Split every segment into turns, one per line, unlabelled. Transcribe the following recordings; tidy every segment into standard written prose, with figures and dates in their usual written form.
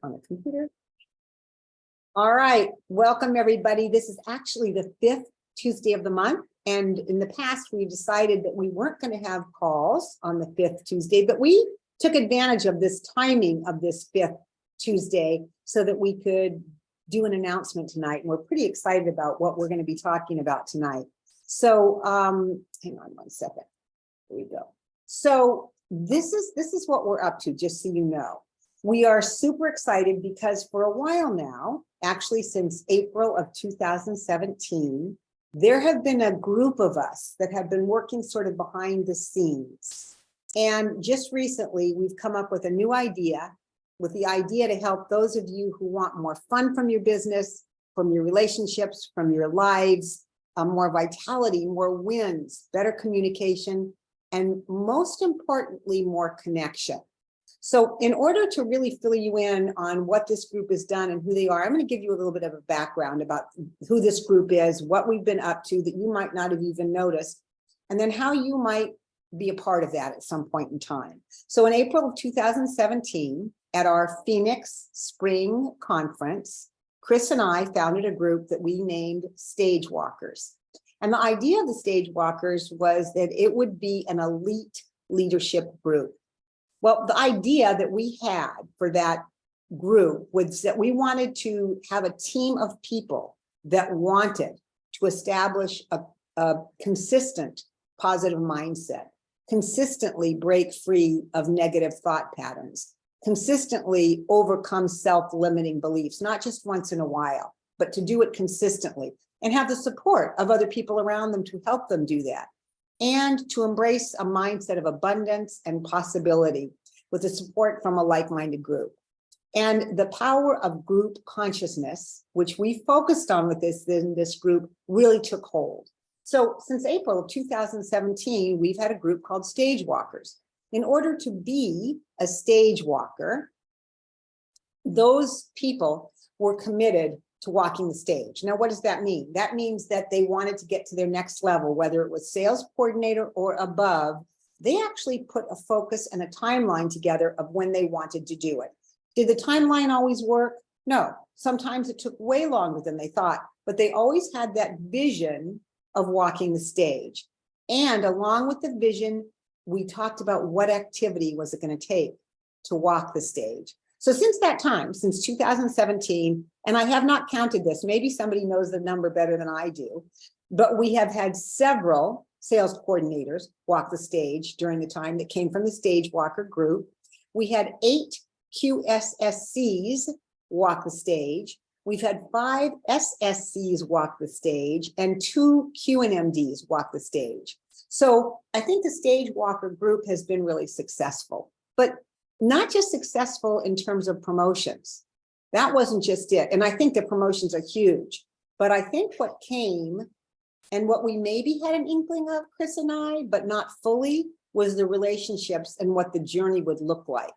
on the computer. All right, welcome everybody. This is actually the 5th Tuesday of the month. And in the past, we decided that we weren't going to have calls on the 5th Tuesday, but we took advantage of this timing of this 5th Tuesday so that we could do an announcement tonight. And we're pretty excited about what we're going to be talking about tonight. So hang on one second. Here we go. So this is what we're up to, just so you know. We are super excited because for a while now, actually since April of 2017, there have been a group of us that have been working sort of behind the scenes. And just recently, we've come up with a new idea, with the idea to help those of you who want more fun from your business, from your relationships, from your lives, more vitality, more wins, better communication, and most importantly, more connection. So in order to really fill you in on what this group has done and who they are, I'm going to give you a little bit of a background about who this group is, what we've been up to that you might not have even noticed, and then how you might be a part of that at some point in time. So in April of 2017, at our Phoenix Spring Conference, Chris and I founded a group that we named Stage Walkers. And the idea of the Stage Walkers was that it would be an elite leadership group. Well, the idea that we had for that group was that we wanted to have a team of people that wanted to establish a consistent positive mindset, consistently break free of negative thought patterns, consistently overcome self-limiting beliefs, not just once in a while, but to do it consistently and have the support of other people around them to help them do that. And to embrace a mindset of abundance and possibility with the support from a like-minded group. And the power of group consciousness, which we focused on with this group, really took hold. So since April of 2017, we've had a group called Stage Walkers. In order to be a stage walker, those people were committed to walking the stage. Now, what does that mean? That means that they wanted to get to their next level, whether it was sales coordinator or above. They actually put a focus and a timeline together of when they wanted to do it. Did the timeline always work? No. Sometimes it took way longer than they thought, but they always had that vision of walking the stage. And along with the vision, we talked about what activity was it going to take to walk the stage. So since that time, since 2017, and I have not counted this, maybe somebody knows the number better than I do, but we have had several sales coordinators walk the stage during the time that came from the Stage Walker group. We had 8 QSSCs walk the stage. We've had 5 SSCs walk the stage and 2 QNMDs walk the stage. So I think the Stage Walker group has been really successful, but not just successful in terms of promotions. That wasn't just it. And I think the promotions are huge, but I think what came and what we maybe had an inkling of, Chris and I, but not fully, was the relationships and what the journey would look like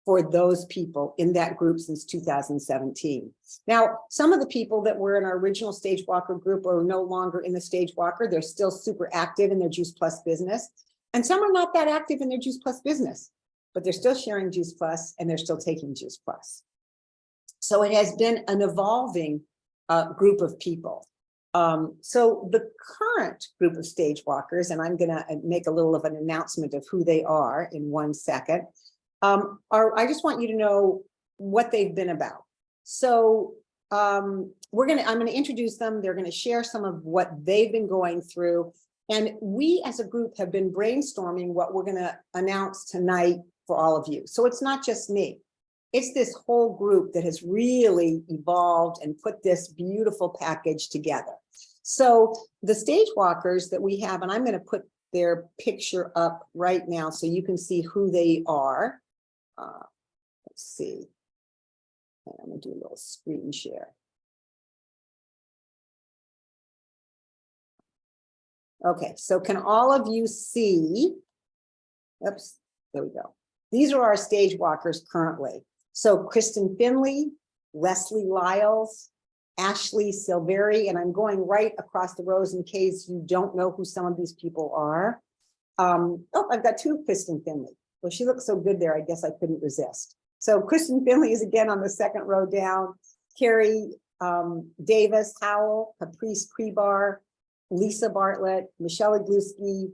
for those people in that group since 2017. Now, some of the people that were in our original Stage Walker group are no longer in the Stage Walker. They're still super active in their Juice Plus business. And some are not that active in their Juice Plus business, but they're still sharing Juice Plus and they're still taking Juice Plus. So it has been an evolving group of people. So the current group of Stage Walkers, and I'm going to make a little of an announcement of who they are in 1 second, I just want you to know what they've been about. So I'm going to introduce them. They're going to share some of what they've been going through. And we as a group have been brainstorming what we're going to announce tonight for all of you. So it's not just me. It's this whole group that has really evolved and put this beautiful package together. So the Stage Walkers that we have, and I'm going to put their picture up right now so you can see who they are. Let's see. I'm going to do a little screen share. Okay, so can all of you see? Oops, there we go. These are our Stage Walkers currently. So Kristen Finley, Leslie Lyles, Ashley Silveri, and I'm going right across the rows in case you don't know who some of these people are. Oh, I've got 2 Kristen Finley. Well, she looks so good there, I guess I couldn't resist. So Kristen Finley is again on the second row down. Carrie Davis, Howell, Caprice Crebar, Lisa Bartlett, Michelle Igluski,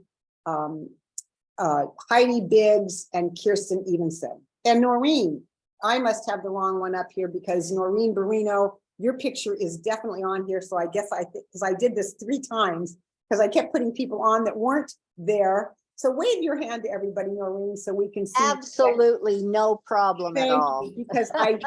Heidi Biggs, and Kirsten Evenson. And Noreen, I must have the wrong one up here because Noreen Barino, your picture is definitely on here. So I guess because I did this 3 times because I kept putting people on that weren't there. So wave your hand to everybody, Noreen, so we can see.
Absolutely no problem at all.
Because I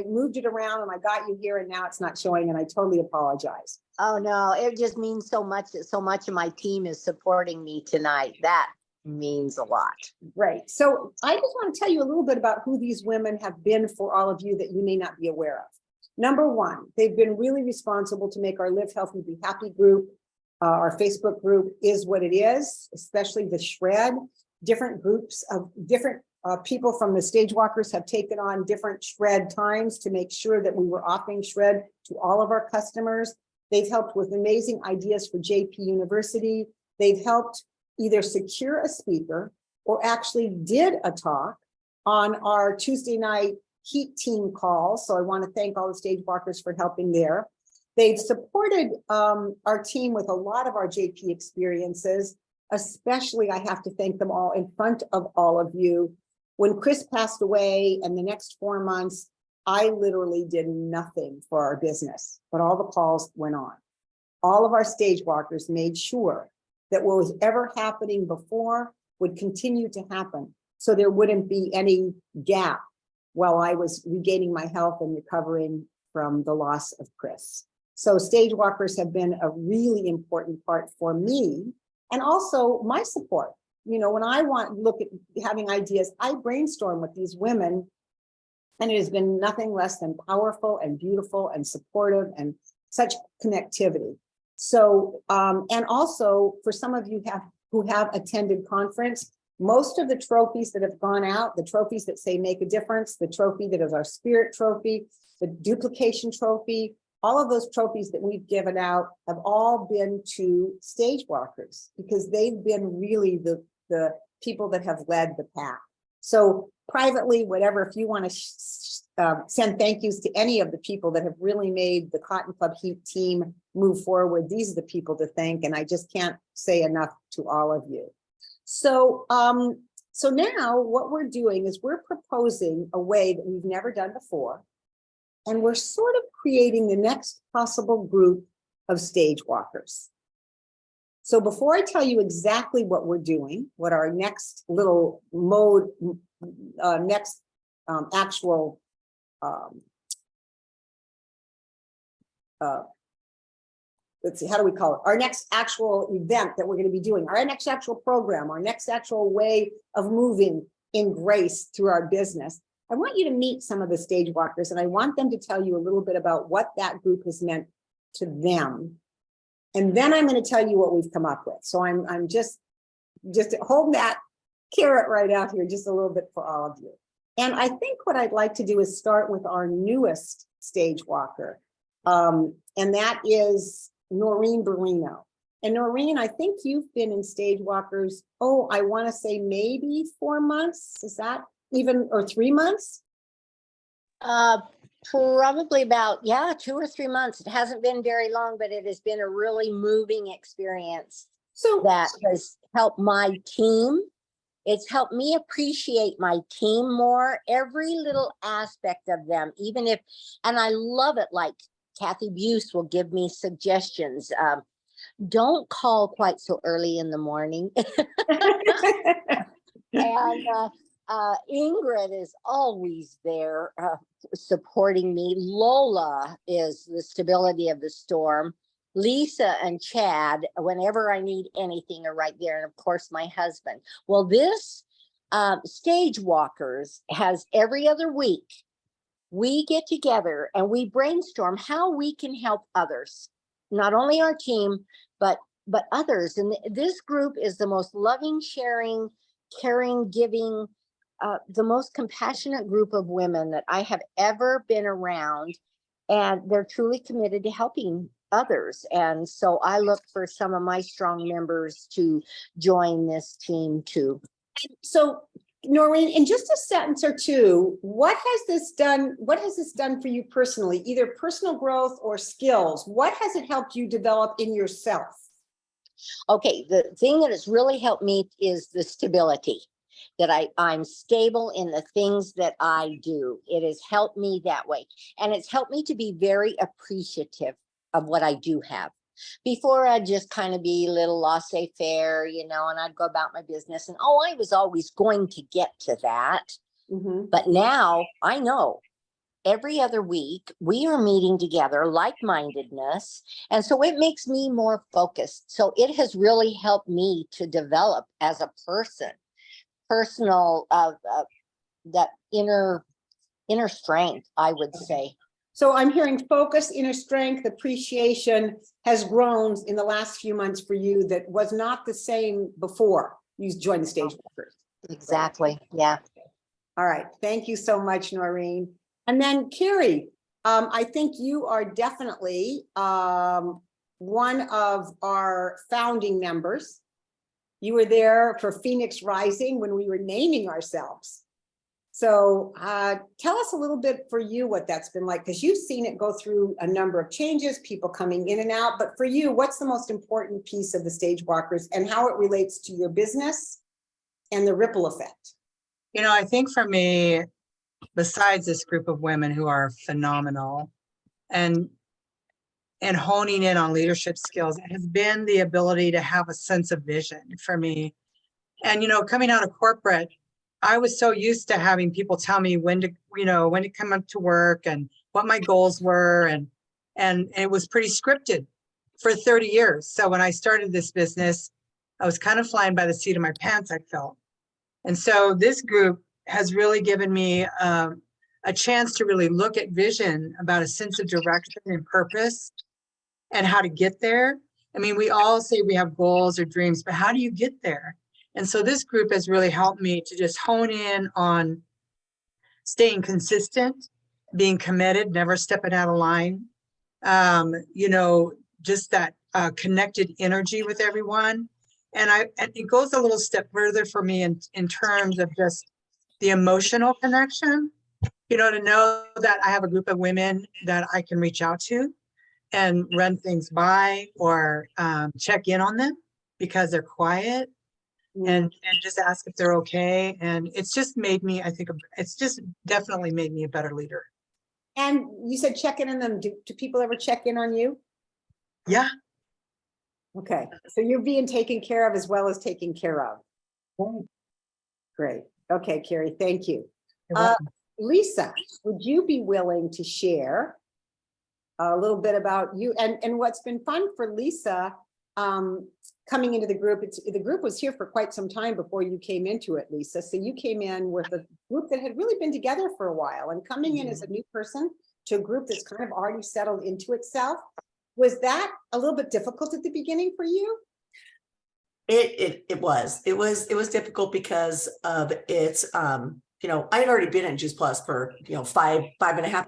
moved it around and I got you here and now it's not showing and I totally apologize.
Oh no, it just means so much that so much of my team is supporting me tonight. That means a lot.
Right. So I just want to tell you a little bit about who these women have been for all of you that you may not be aware of. Number one, they've been really responsible to make our Live Healthy, Be Happy group. Our Facebook group is what it is, especially the shred. Different groups of different people from the Stage Walkers have taken on different shred times to make sure that we were offering shred to all of our customers. They've helped with amazing ideas for JP University. They've helped either secure a speaker or actually did a talk on our Tuesday night heat team call. So I want to thank all the Stage Walkers for helping there. They've supported our team with a lot of our JP experiences, especially I have to thank them all in front of all of you. When Chris passed away and the next 4 months, I literally did nothing for our business, but all the calls went on. All of our Stage Walkers made sure that what was ever happening before would continue to happen. So there wouldn't be any gap while I was regaining my health and recovering from the loss of Chris. So Stage Walkers have been a really important part for me and also my support. You know, when I look at having ideas, I brainstorm with these women and it has been nothing less than powerful and beautiful and supportive and such connectivity. So, and also for some of you who have attended conference, most of the trophies that have gone out, the trophies that say make a difference, the trophy that is our spirit trophy, the duplication trophy, all of those trophies that we've given out have all been to Stage Walkers because they've been really the people that have led the pack. So privately, whatever, if you want to send thank yous to any of the people that have really made the Cotton Club Heat team move forward, these are the people to thank, and I just can't say enough to all of you. So, so now what we're doing is we're proposing a way that we've never done before. And we're sort of creating the next possible group of Stage Walkers. So before I tell you exactly what we're doing, what our next little mode, actual, let's see, how do we call it? Our next actual event that we're going to be doing, our next actual program, our next actual way of moving in grace through our business. I want you to meet some of the Stage Walkers and I want them to tell you a little bit about what that group has meant to them. And then I'm going to tell you what we've come up with. So I'm just holding that carrot right out here just a little bit for all of you. And I think what I'd like to do is start with our newest Stage Walker. And that is Noreen Barino. And Noreen, I think you've been in Stage Walkers, oh, I want to say maybe 4 months. Is that even, or 3 months?
Probably about, 2 or 3 months. It hasn't been very long, but it has been a really moving experience. So that has helped my team. It's helped me appreciate my team more, every little aspect of them, even if, and I love it, like Kathy Buse will give me suggestions. Don't call quite so early in the morning. And Ingrid is always there supporting me. Lola is the stability of the storm. Lisa and Chad, whenever I need anything, are right there. And of course, my husband. Well, this Stage Walkers has every other week, we get together and we brainstorm how we can help others, not only our team, but others. And this group is the most loving, sharing, caring, giving, the most compassionate group of women that I have ever been around. And they're truly committed to helping others. And so I look for some of my strong members to join this team too.
So Noreen, in just a sentence or two, what has this done? What has this done for you personally, either personal growth or skills? What has it helped you develop in yourself?
Okay, the thing that has really helped me is the stability, that I'm stable in the things that I do. It has helped me that way. And it's helped me to be very appreciative of what I do have. Before, I'd just kind of be a little laissez-faire, and I'd go about my business, and I was always going to get to that.
Mhm.
But now I know every other week we are meeting together, like-mindedness, and so it makes me more focused. So it has really helped me to develop as a person, personal, that inner strength, I would say.
So I'm hearing focus, inner strength, appreciation has grown in the last few months for you that was not the same before you joined the Stage Walkers.
Exactly. Yeah.
All right. Thank you so much, Noreen. And then Carrie, I think you are definitely one of our founding members. You were there for Phoenix Rising when we were naming ourselves. So tell us a little bit for you what that's been like, because you've seen it go through a number of changes, people coming in and out. But for you, what's the most important piece of the Stage Walkers and how it relates to your business and the ripple effect?
I think for me, besides this group of women who are phenomenal and honing in on leadership skills, it has been the ability to have a sense of vision for me. And, coming out of corporate, I was so used to having people tell me when to come up to work and what my goals were. And it was pretty scripted for 30 years. So when I started this business, I was kind of flying by the seat of my pants, I felt. And so this group has really given me a chance to really look at vision, about a sense of direction and purpose and how to get there. I mean, we all say we have goals or dreams, but how do you get there? And so this group has really helped me to just hone in on staying consistent, being committed, never stepping out of line. Just that connected energy with everyone. And it goes a little step further for me in terms of just the emotional connection, to know that I have a group of women that I can reach out to and run things by or check in on them because they're quiet. And just ask if they're okay. And it's just made me, it's just definitely made me a better leader.
And you said check in on them. Do people ever check in on you?
Yeah.
Okay. So you're being taken care of as well as taken care of. Great. Okay, Carrie, thank you. Lisa, would you be willing to share a little bit about you and what's been fun for Lisa coming into the group? The group was here for quite some time before you came into it, Lisa. So you came in with a group that had really been together for a while, and coming in as a new person to a group that's kind of already settled into itself. Was that a little bit difficult at the beginning for you?
It was difficult because of its I had already been in Juice Plus for five and a half,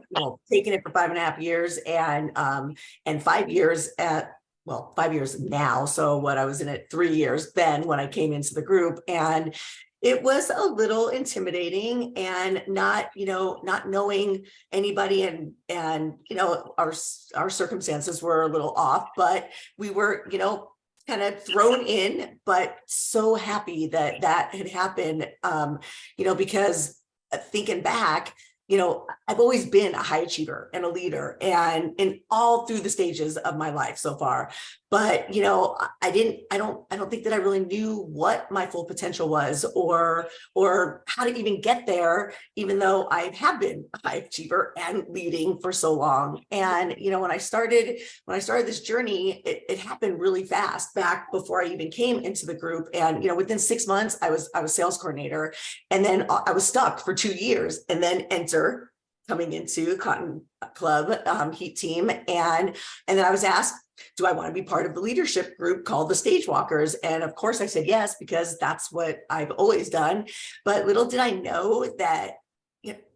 taking it for 5.5 years, and 5 years at 5 years now. So what, I was in it 3 years then when I came into the group, and it was a little intimidating and not knowing anybody, and our circumstances were a little off, but we were kind of thrown in, but so happy that had happened, because thinking back, I've always been a high achiever and a leader, and in all through the stages of my life so far. But I don't think that I really knew what my full potential was, or how to even get there, even though I have been a high achiever and leading for so long. And when I started this journey, it happened really fast back before I even came into the group. And within 6 months, I was sales coordinator, and then I was stuck for 2 years, and then coming into Cotton Club Heat Team, and then I was asked, do I want to be part of the leadership group called the Stage Walkers? And of course I said yes, because that's what I've always done. But little did I know that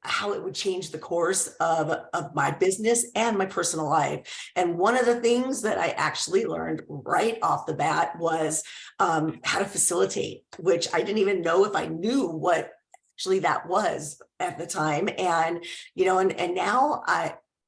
how it would change the course of my business and my personal life. And one of the things that I actually learned right off the bat was how to facilitate, which I didn't even know if I knew actually that was at the time. And, you know, and now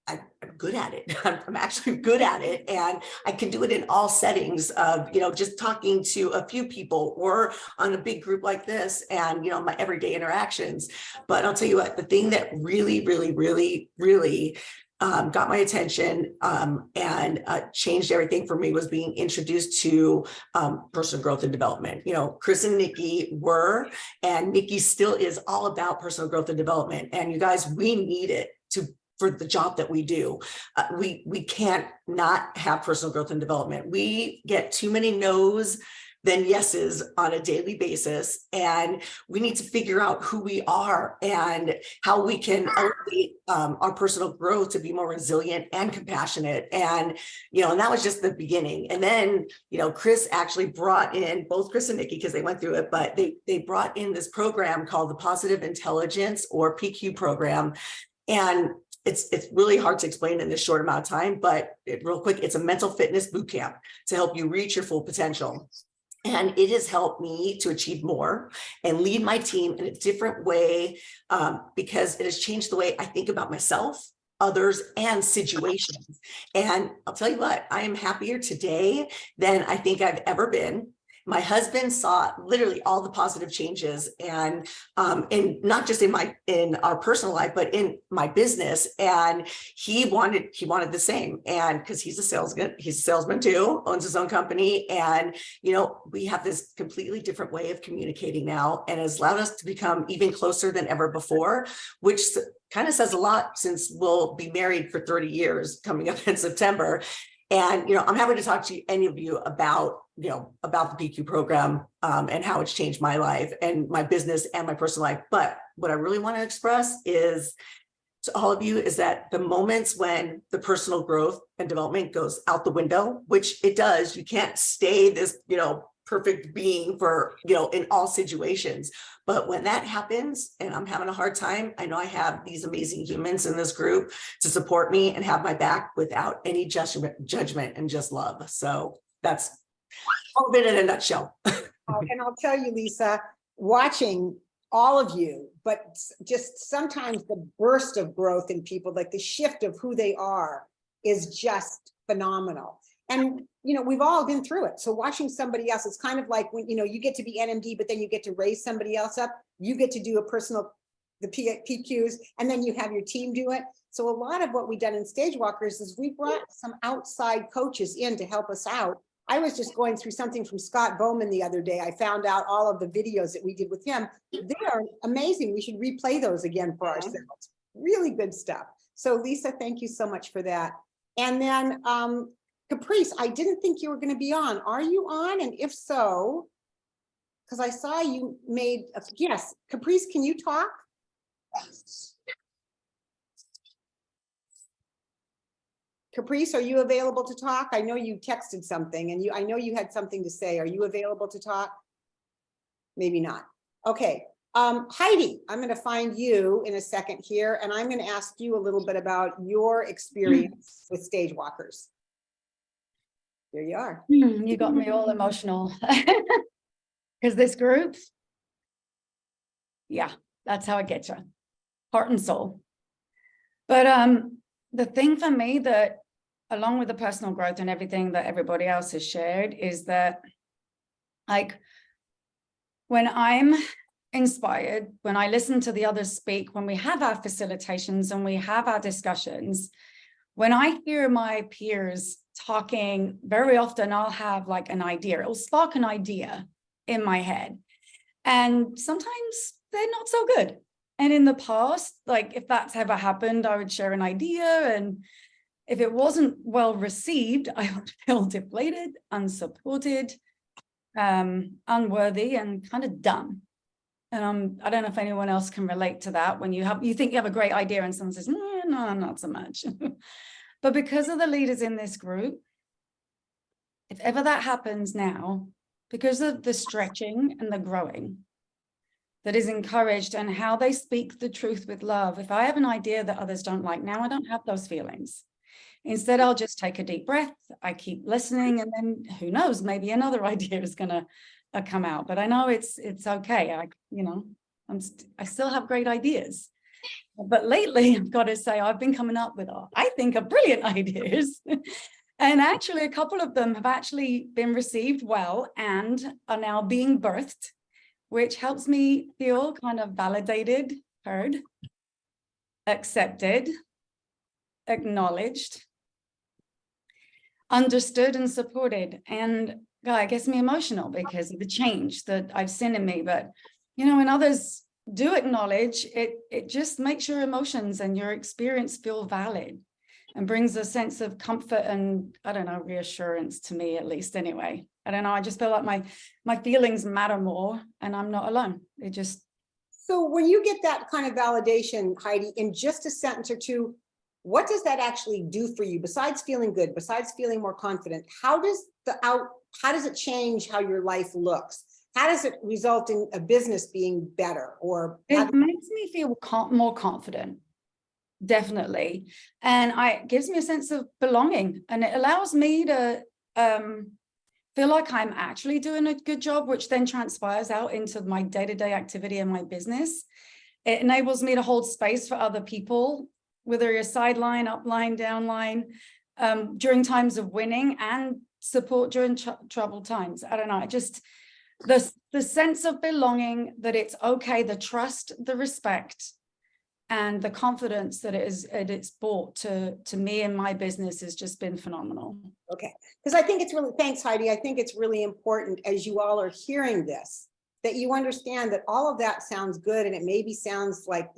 I'm good at it. I'm actually good at it. And I can do it in all settings of, you know, just talking to a few people or on a big group like this and, you know, my everyday interactions. But I'll tell you what, the thing that really, really, really, really got my attention and changed everything for me was being introduced to personal growth and development. You know, Chris and Nikki were, and Nikki still is all about personal growth and development. And you guys, we need it for the job that we do. We can't not have personal growth and development. We get too many no's than yeses on a daily basis. And we need to figure out who we are and how we can elevate our personal growth to be more resilient and compassionate. And, you know, and that was just the beginning. And then, you know, Chris actually brought in, both Chris and Nikki, because they went through it, but they brought in this program called the Positive Intelligence or PQ program. And it's really hard to explain in this short amount of time, but real quick, it's a mental fitness boot camp to help you reach your full potential. And it has helped me to achieve more and lead my team in a different way because it has changed the way I think about myself, others, and situations. And I'll tell you what, I am happier today than I think I've ever been. My husband saw literally all the positive changes and not just in our personal life, but in my business. And he wanted the same. And because he's a salesman too, owns his own company. And, you know, we have this completely different way of communicating now and has allowed us to become even closer than ever before, which kind of says a lot since we'll be married for 30 years coming up in September. And, you know, I'm happy to talk to any of you about the PQ program and how it's changed my life and my business and my personal life. But what I really want to express is to all of you is that the moments when the personal growth and development goes out the window, which it does, you can't stay this, you know, perfect being for, you know, in all situations. But when that happens and I'm having a hard time, I know I have these amazing humans in this group to support me and have my back without any judgment and just love. So that's all of it in a nutshell.
And I'll tell you, Lisa, watching all of you, but just sometimes the burst of growth in people, like the shift of who they are is just phenomenal. And, you know, we've all been through it. So watching somebody else, it's kind of like when, you know, you get to be NMD, but then you get to raise somebody else up. You get to do the PQs, and then you have your team do it. So a lot of what we've done in Stage Walkers is we brought some outside coaches in to help us out. I was just going through something from Scott Bowman the other day. I found out all of the videos that we did with him. They are amazing. We should replay those again for ourselves. Really good stuff. So Lisa, thank you so much for that. And then Caprice, I didn't think you were going to be on. Are you on? And if so, because I saw you made, yes, Caprice, can you talk? Caprice, are you available to talk? I know you texted something and I know you had something to say. Are you available to talk? Maybe not. Okay. Heidi, I'm going to find you in a second here, and I'm going to ask you a little bit about your experience with Stage Walkers. There you are.
You got me all emotional because this group, yeah, that's how I get you, heart and soul. But the thing for me that, along with the personal growth and everything that everybody else has shared, is that, like, when I'm inspired, when I listen to the others speak, when we have our facilitations and we have our discussions, when I hear my peers talking, very often I'll have like an idea. It'll spark an idea in my head. And sometimes they're not so good. And in the past, like if that's ever happened, I would share an idea. And if it wasn't well received, I would feel deflated, unsupported, unworthy, and kind of dumb. And I don't know if anyone else can relate to that when you think you have a great idea and someone says, no, not so much. But because of the leaders in this group, if ever that happens now, because of the stretching and the growing that is encouraged and how they speak the truth with love, if I have an idea that others don't like now, I don't have those feelings. Instead, I'll just take a deep breath. I keep listening, and then who knows, maybe another idea is going to come out. But I know it's okay. I still have great ideas. But lately, I've got to say, I've been coming up with, I think, are brilliant ideas. And actually, a couple of them have actually been received well and are now being birthed, which helps me feel kind of validated, heard, accepted, acknowledged, understood, and supported. And it gets me emotional because of the change that I've seen in me. But, when others do acknowledge it, it just makes your emotions and your experience feel valid and brings a sense of comfort and, I don't know, reassurance to me, at least anyway. I don't know. I just feel like my feelings matter more and I'm not alone. It just.
So when you get that kind of validation, Heidi, in just a sentence or two, what does that actually do for you besides feeling good, besides feeling more confident? How does it change how your life looks? How does it result in a business being better? Or
it makes me feel more confident, definitely. And it gives me a sense of belonging, and it allows me to feel like I'm actually doing a good job, which then transpires out into my day-to-day activity and my business. It enables me to hold space for other people, whether you're sideline, upline, downline, during times of winning, and support during troubled times. I don't know, just the sense of belonging, that it's okay, the trust, the respect, and the confidence that it's brought to me and my business has just been phenomenal.
Okay, because I think it's really, thanks, Heidi. I think it's really important, as you all are hearing this, that you understand that all of that sounds good, and it maybe sounds like,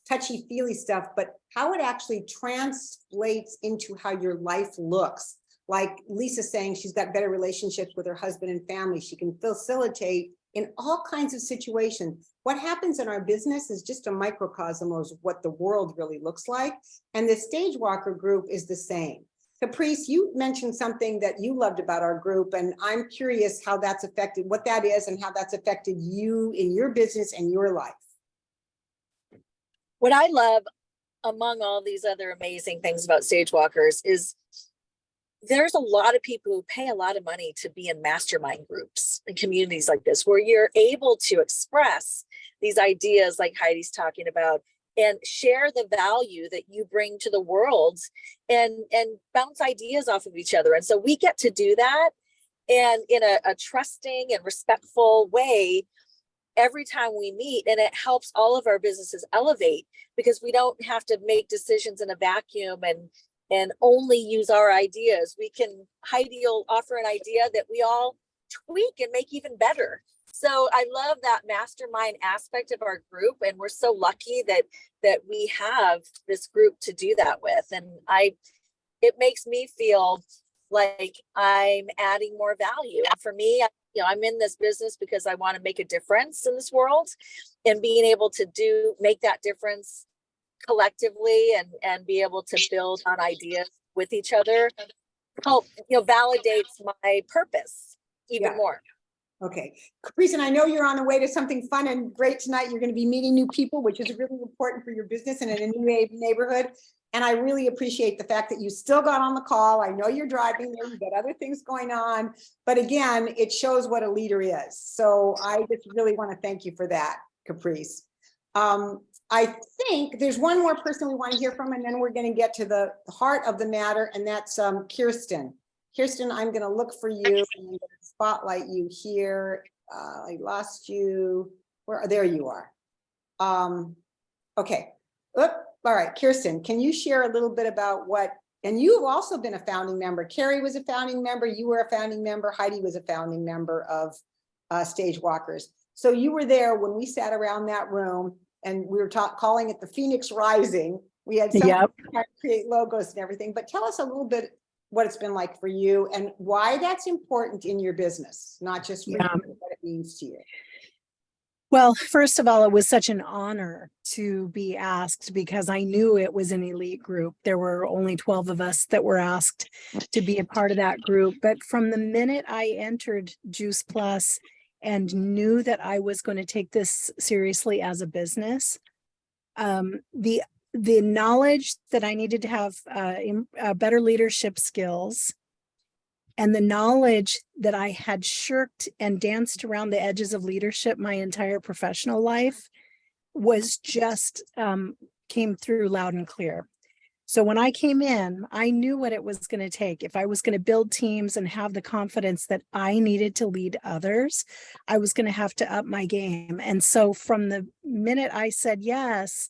touchy-feely stuff, but how it actually translates into how your life looks. Like Lisa's saying, she's got better relationships with her husband and family. She can facilitate in all kinds of situations. What happens in our business is just a microcosm of what the world really looks like. And the Stage Walker group is the same. Caprice, you mentioned something that you loved about our group, and I'm curious how that's affected, what that is, and how that's affected you in your business and your life.
What I love, among all these other amazing things about Stage Walkers, is there's a lot of people who pay a lot of money to be in mastermind groups and communities like this, where you're able to express these ideas like Heidi's talking about and share the value that you bring to the world and bounce ideas off of each other. And so we get to do that, and in a trusting and respectful way every time we meet, and it helps all of our businesses elevate because we don't have to make decisions in a vacuum and only use our ideas. Heidi will offer an idea that we all tweak and make even better. So I love that mastermind aspect of our group, and we're so lucky that we have this group to do that with. And it makes me feel like I'm adding more value. And for me, I'm in this business because I want to make a difference in this world, and being able to make that difference collectively and be able to build on ideas with each other validates my purpose even more.
Okay, Caprice, and I know you're on the way to something fun and great tonight. You're going to be meeting new people, which is really important for your business and in a new neighborhood. And I really appreciate the fact that you still got on the call. I know you're driving there, you've got other things going on, but again, it shows what a leader is. So I just really want to thank you for that, Caprice. I think there's one more person we want to hear from, and then we're going to get to the heart of the matter, and that's Kirsten. Kirsten, I'm going to look for you and I'm going to spotlight you here. I lost you. There you are. Okay. All right, Kirsten, can you share a little bit about and you've also been a founding member. Carrie was a founding member. You were a founding member. Heidi was a founding member of Stage Walkers. So you were there when we sat around that room and we were calling it the Phoenix Rising. We had some trying to create logos and everything, but tell us a little bit what it's been like for you and why that's important in your business, not just for you, but what it means to you.
Well, first of all, it was such an honor to be asked because I knew it was an elite group. There were only 12 of us that were asked to be a part of that group. But from the minute I entered Juice Plus and knew that I was going to take this seriously as a business, the knowledge that I needed to have better leadership skills, And the knowledge that I had shirked and danced around the edges of leadership my entire professional life was just came through loud and clear. So when I came in, I knew what it was going to take. If I was going to build teams and have the confidence that I needed to lead others, I was going to have to up my game. And so from the minute I said yes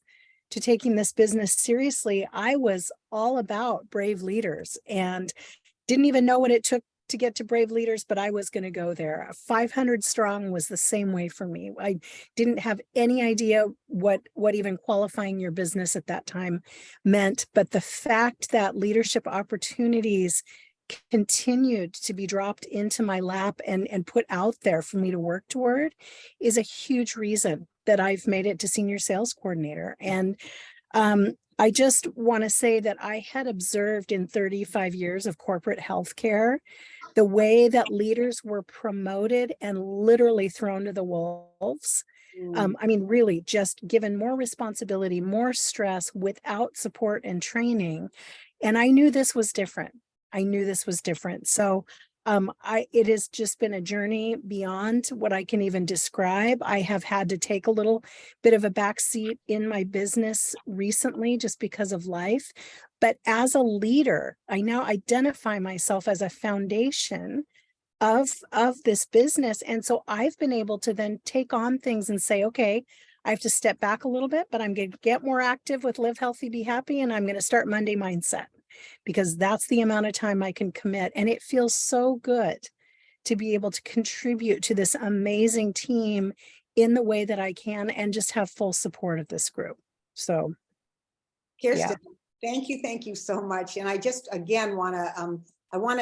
to taking this business seriously, I was all about brave leaders and didn't even know what it took to get to brave leaders, but I was going to go there. 500 strong was the same way for me. I didn't have any idea what even qualifying your business at that time meant, but the fact that leadership opportunities continued to be dropped into my lap and put out there for me to work toward is a huge reason that I've made it to senior sales coordinator. And I just want to say that I had observed in 35 years of corporate healthcare the way that leaders were promoted and literally thrown to the wolves. I mean, really just given more responsibility, more stress without support and training. And I knew this was different. So it has just been a journey beyond what I can even describe. I have had to take a little bit of a backseat in my business recently just because of life. But as a leader, I now identify myself as a foundation of this business. And so I've been able to then take on things and say, okay, I have to step back a little bit, but I'm going to get more active with Live Healthy, Be Happy. And I'm going to start Monday Mindset, because that's the amount of time I can commit. And it feels so good to be able to contribute to this amazing team in the way that I can and just have full support of this group. So,
Kirsten, thank you so much. And I just, again, want to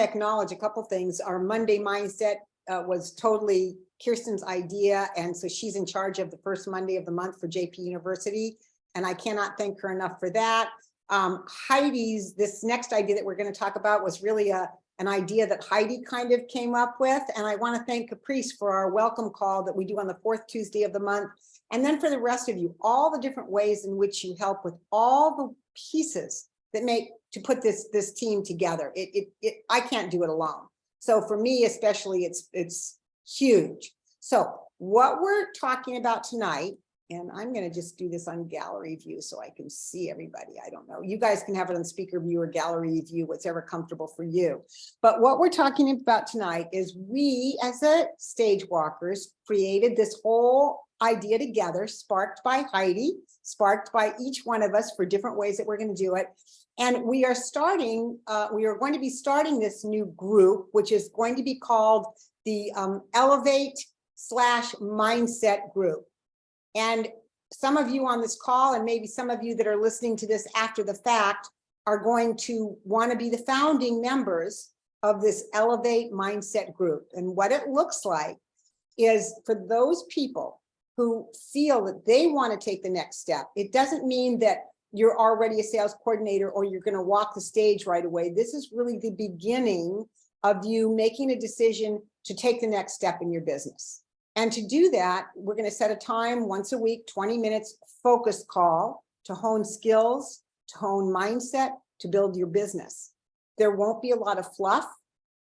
acknowledge a couple things. Our Monday Mindset was totally Kirsten's idea. And so she's in charge of the first Monday of the month for JP University. And I cannot thank her enough for that. Heidi's, this next idea that we're going to talk about was really an idea that Heidi kind of came up with. And I want to thank Caprice for our welcome call that we do on the fourth Tuesday of the month. And then for the rest of you, all the different ways in which you help with all the pieces that make to put this team together. I can't do it alone. So for me, especially, it's huge. So what we're talking about tonight, and I'm going to just do this on gallery view so I can see everybody. I don't know. You guys can have it on speaker view or gallery view, whatever comfortable for you. But what we're talking about tonight is we, as a stage walkers, created this whole idea together, sparked by Heidi, sparked by each one of us for different ways that we're going to do it. And we are going to be starting this new group, which is going to be called the Elevate/Mindset group. And some of you on this call, and maybe some of you that are listening to this after the fact, are going to want to be the founding members of this Elevate Mindset group. And what it looks like is for those people who feel that they want to take the next step. It doesn't mean that you're already a sales coordinator or you're going to walk the stage right away. This is really the beginning of you making a decision to take the next step in your business. And to do that, we're going to set a time once a week, 20 minutes focus call to hone skills, to hone mindset, to build your business. There won't be a lot of fluff.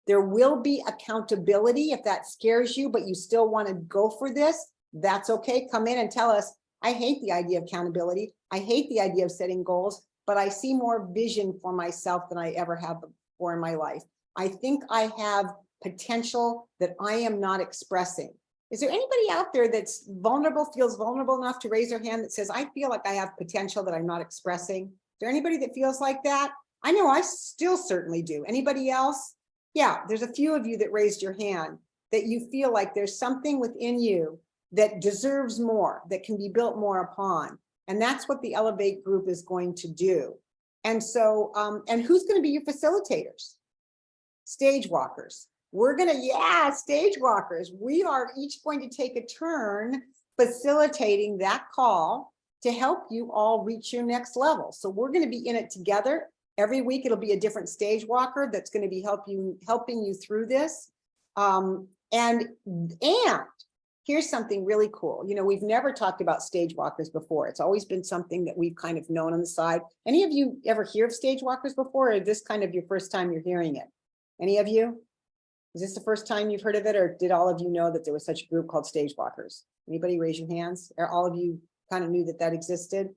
There will be accountability if that scares you, but you still want to go for this. That's okay. Come in and tell us, I hate the idea of accountability. I hate the idea of setting goals, but I see more vision for myself than I ever have before in my life. I think I have potential that I am not expressing. Is there anybody out there that's vulnerable, feels vulnerable enough to raise their hand that says, I feel like I have potential that I'm not expressing? Is there anybody that feels like that? I know I still certainly do. Anybody else? Yeah, there's a few of you that raised your hand that you feel like there's something within you that deserves more, that can be built more upon. And that's what the Elevate group is going to do. And so, and who's going to be your facilitators? Stage walkers. We're going to, stage walkers. We are each going to take a turn facilitating that call to help you all reach your next level. So we're going to be in it together. Every week, it'll be a different stage walker that's going to be helping you through this. And here's something really cool. You know, we've never talked about stage walkers before. It's always been something that we've kind of known on the side. Any of you ever hear of stage walkers before, or is this kind of your first time you're hearing it? Any of you? Is this the first time you've heard of it, or did all of you know that there was such a group called Stage Walkers? Anybody raise your hands? Or all of you kind of knew that that existed?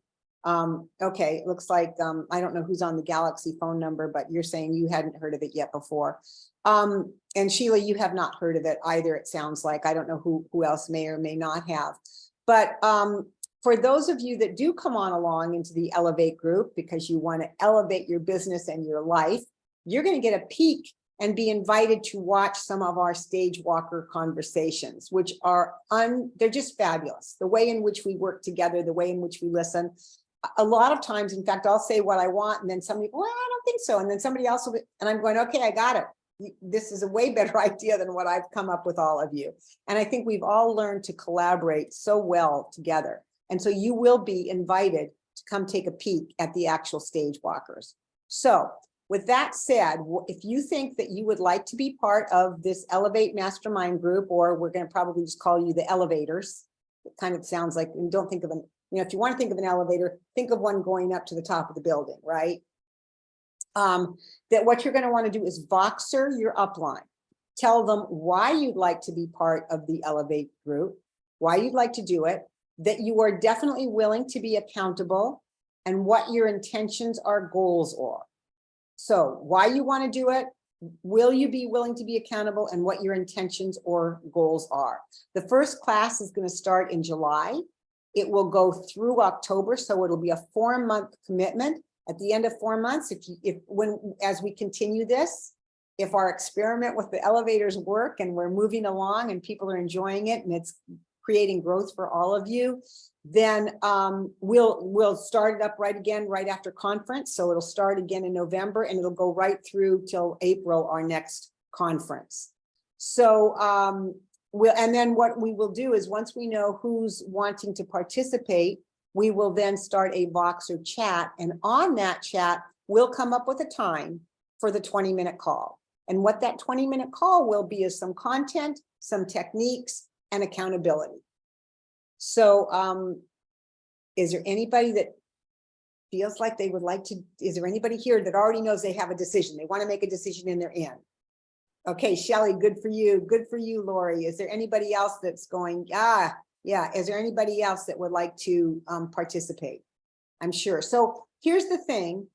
Okay, it looks like, I don't know who's on the Galaxy phone number, but you're saying you hadn't heard of it yet before. And Sheila, you have not heard of it either, it sounds like. I don't know who else may or may not have. But for those of you that do come on along into the Elevate group because you want to elevate your business and your life, you're going to get a peek and be invited to watch some of our Stage Walker conversations, which are they're just fabulous. The way in which we work together, the way in which we listen. A lot of times, in fact, I'll say what I want, and then somebody, well, I don't think so. And then somebody else will be, and I'm going, okay, I got it. This is a way better idea than what I've come up with all of you. And I think we've all learned to collaborate so well together. And so you will be invited to come take a peek at the actual Stage Walkers. So with that said, if you think that you would like to be part of this Elevate Mastermind group, or we're going to probably just call you the Elevators, it kind of sounds like, and don't think of an, you know, if you want to think of an elevator, think of one going up to the top of the building, right? That what you're going to want to do is Voxer your upline. Tell them why you'd like to be part of the Elevate group, why you'd like to do it, that you are definitely willing to be accountable, and what your intentions or goals are. So why you want to do it, will you be willing to be accountable, and what your intentions or goals are. The first class is going to start in July. It will go through October, so it'll be a 4-month commitment. At the end of 4 months, as we continue this, if our experiment with the elevators work and we're moving along and people are enjoying it and it's creating growth for all of you, then we'll start it up right after conference. So it'll start again in November and it'll go right through till April, our next conference. So and then what we will do is, once we know who's wanting to participate, we will then start a Voxer chat, and on that chat, we'll come up with a time for the 20-minute call. And what that 20-minute call will be is some content, some techniques, and accountability. So is there anybody that feels like they would like to, is there anybody here that already knows they have a decision? They want to make a decision and they're in. Okay, Shelley, good for you. Good for you, Lori. Is there anybody else that's going, yeah, is there anybody else that would like to participate? I'm sure. So here's the thing.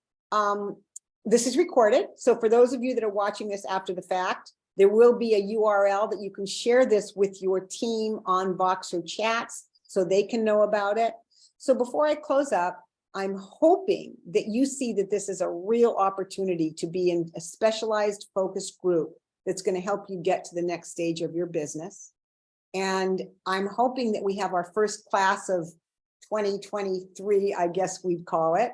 This is recorded. So for those of you that are watching this after the fact, there will be a URL that you can share this with your team on Voxer chats so they can know about it. So before I close up, I'm hoping that you see that this is a real opportunity to be in a specialized focused group that's going to help you get to the next stage of your business. And I'm hoping that we have our first class of 2023, I guess we'd call it,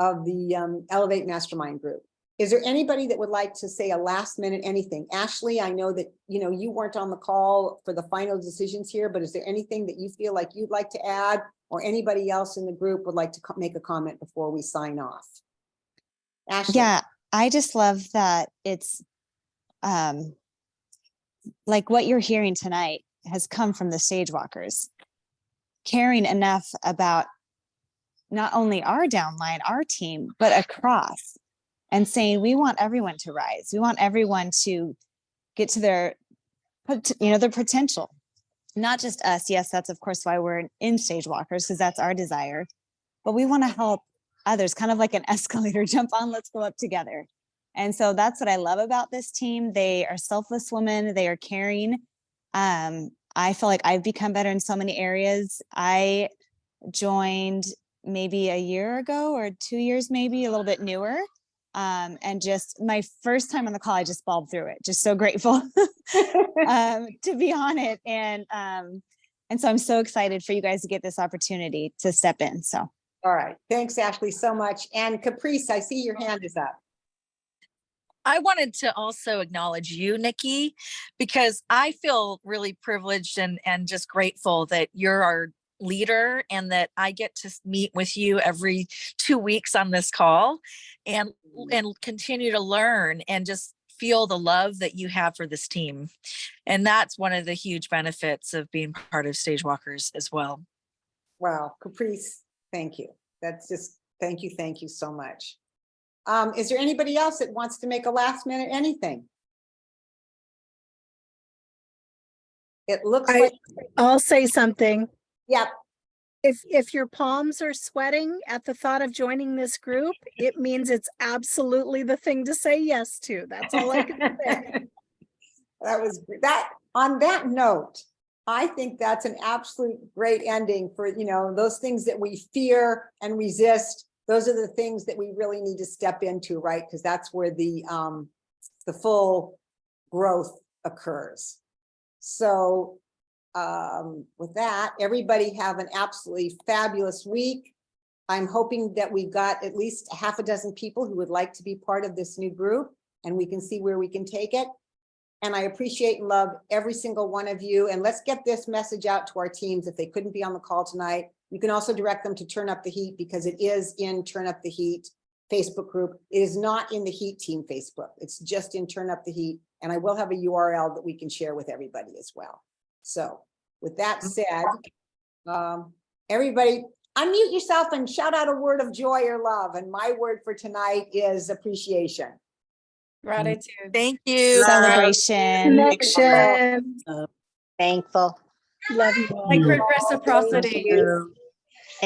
of the Elevate Mastermind group. Is there anybody that would like to say a last minute anything? Ashley, I know that you weren't on the call for the final decisions here, but is there anything that you feel like you'd like to add, or anybody else in the group would like to make a comment before we sign off? Ashley.
Yeah, I just love that it's like what you're hearing tonight has come from the Stage Walkers, caring enough about not only our downline, our team, but across, and saying we want everyone to rise. We want everyone to get to their potential, not just us. Yes, that's of course why we're in Stage Walkers, because that's our desire, but we want to help others, kind of like an escalator. Jump on, let's go up together. And so that's what I love about this team. They are selfless women. They are caring. I feel like I've become better in so many areas. I joined maybe a year ago or 2 years, maybe a little bit newer. And just my first time on the call, I just bawled through it. Just so grateful to be on it. And so I'm so excited for you guys to get this opportunity to step in. So.
All right. Thanks, Ashley, so much. And Caprice, I see your hand is up.
I wanted to also acknowledge you, Nikki, because I feel really privileged and just grateful that you're our leader and that I get to meet with you every 2 weeks on this call and continue to learn and just feel the love that you have for this team. And that's one of the huge benefits of being part of Stage Walkers as well.
Wow, Caprice, thank you. That's just, thank you so much. Is there anybody else that wants to make a last minute anything? It looks
I-
like,
I'll say something.
yep,
If your palms are sweating at the thought of joining this group, it means it's absolutely the thing to say yes to. That's all I can say.
that was, that, on that note, I think that's an absolute great ending for, you know, those things that we fear and resist. Those are the things that we really need to step into, right? Because that's where the full growth occurs. So with that, everybody have an absolutely fabulous week. I'm hoping that we've got at least half a dozen people who would like to be part of this new group, and we can see where we can take it. And I appreciate and love every single one of you. And let's get this message out to our teams. If they couldn't be on the call tonight, you can also direct them to Turn Up the Heat, because it is in Turn Up the Heat Facebook group. It is not in the Heat Team Facebook. It's just in Turn Up the Heat. And I will have a URL that we can share with everybody as well. So with that said, everybody unmute yourself and shout out a word of joy or love. And my word for tonight is appreciation.
Gratitude.
Thank you.
Celebration.
Connection.
Thankful.
Love you all.
Sacred
Thank
reciprocity.
you.